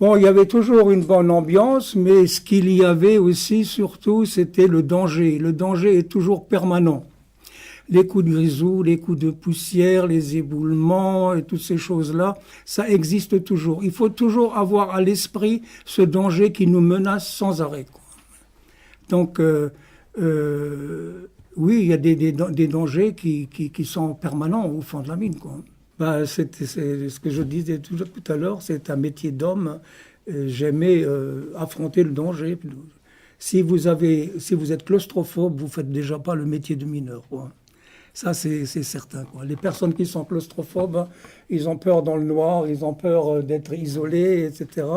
Bon, il y avait toujours une bonne ambiance, mais ce qu'il y avait aussi, surtout, c'était le danger. Le danger est toujours permanent. Les coups de grisou, les coups de poussière, les éboulements et toutes ces choses-là, ça existe toujours. Il faut toujours avoir à l'esprit ce danger qui nous menace sans arrêt, quoi. Donc, oui, il y a des dangers qui sont permanents au fond de la mine, quoi. Ben, c'est ce que je disais tout à l'heure, c'est un métier d'homme. J'aimais affronter le danger. Si vous êtes claustrophobe, vous faites déjà pas le métier de mineur, quoi. Ça, c'est certain, quoi. Les personnes qui sont claustrophobes, ils ont peur dans le noir, ils ont peur d'être isolés, etc.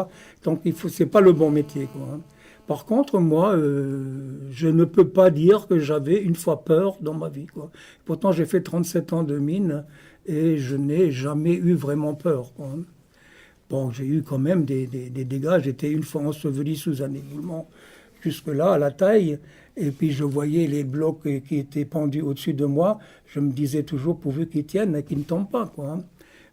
Donc, c'est pas le bon métier, quoi. Par contre, moi, je ne peux pas dire que j'avais une fois peur dans ma vie, quoi. Pourtant, j'ai fait 37 ans de mine et je n'ai jamais eu vraiment peur, quoi. Bon, j'ai eu quand même des dégâts. J'étais une fois enseveli sous un éboulement jusque-là, à la taille. Et puis, je voyais les blocs qui étaient pendus au-dessus de moi. Je me disais toujours, pourvu qu'ils tiennent et qu'ils ne tombent pas, quoi.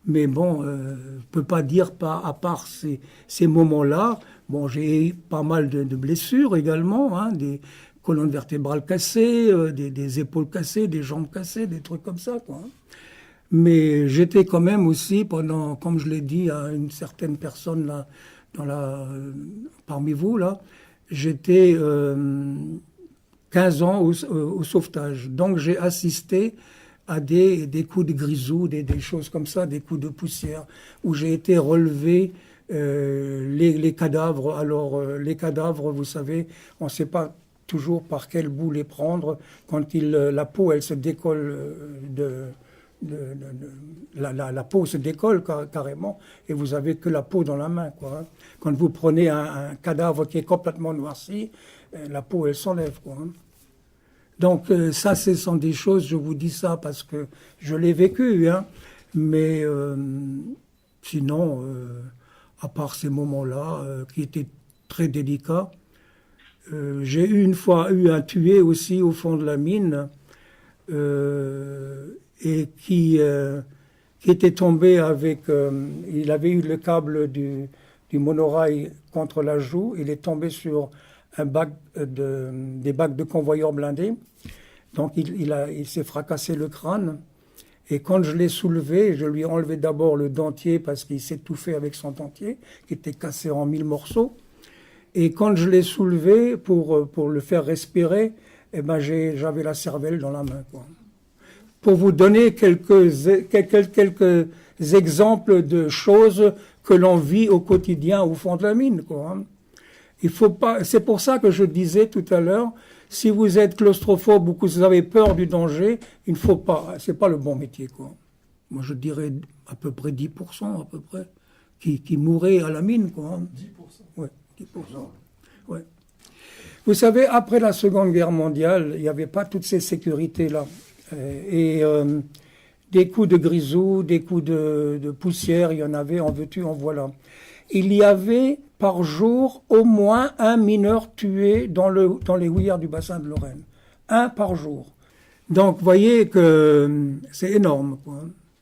Mais bon, je ne peux pas dire, à part ces moments-là. Bon, j'ai eu pas mal de blessures également, hein, des colonnes vertébrales cassées, des épaules cassées, des jambes cassées, des trucs comme ça, quoi. Mais j'étais quand même aussi, comme je l'ai dit à une certaine personne là, parmi vous, là, j'étais 15 ans au sauvetage. Donc j'ai assisté à des coups de grisou, des choses comme ça, des coups de poussière, où j'ai été relevé les cadavres. Alors les cadavres, vous savez, on ne sait pas toujours par quel bout les prendre. Quand la peau, elle se décolle la peau se décolle carrément et vous avez que la peau dans la main, quoi, hein. Quand vous prenez un cadavre qui est complètement noirci, la peau elle s'enlève, quoi, hein. Donc ça, ce sont des choses, je vous dis ça parce que je l'ai vécu, hein. Mais sinon, à part ces moments-là qui étaient très délicats, j'ai une fois eu un tué aussi au fond de la mine. Et qui était tombé avec... il avait eu le câble du monorail contre la joue. Il est tombé sur des bacs de convoyeurs blindés. Donc il s'est fracassé le crâne. Et quand je l'ai soulevé, je lui ai enlevé d'abord le dentier parce qu'il s'étouffait avec son dentier, qui était cassé en 1000 morceaux. Et quand je l'ai soulevé pour le faire respirer, eh ben j'avais la cervelle dans la main, quoi. Pour vous donner quelques exemples de choses que l'on vit au quotidien au fond de la mine, quoi, hein. Il faut pas. C'est pour ça que je disais tout à l'heure, si vous êtes claustrophobe ou que vous avez peur du danger, il ne faut pas. C'est pas le bon métier, quoi. Moi, je dirais à peu près 10% à peu près qui mourraient à la mine, quoi, hein. 10%. Ouais, 10%. Ouais. Vous savez, après la Seconde Guerre mondiale, il n'y avait pas toutes ces sécurités-là. Et des coups de grisou, des coups de poussière, il y en avait, en veux-tu, en voilà. Il y avait par jour au moins un mineur tué dans les houillères du bassin de Lorraine. Un par jour. Donc, vous voyez que c'est énorme, quoi.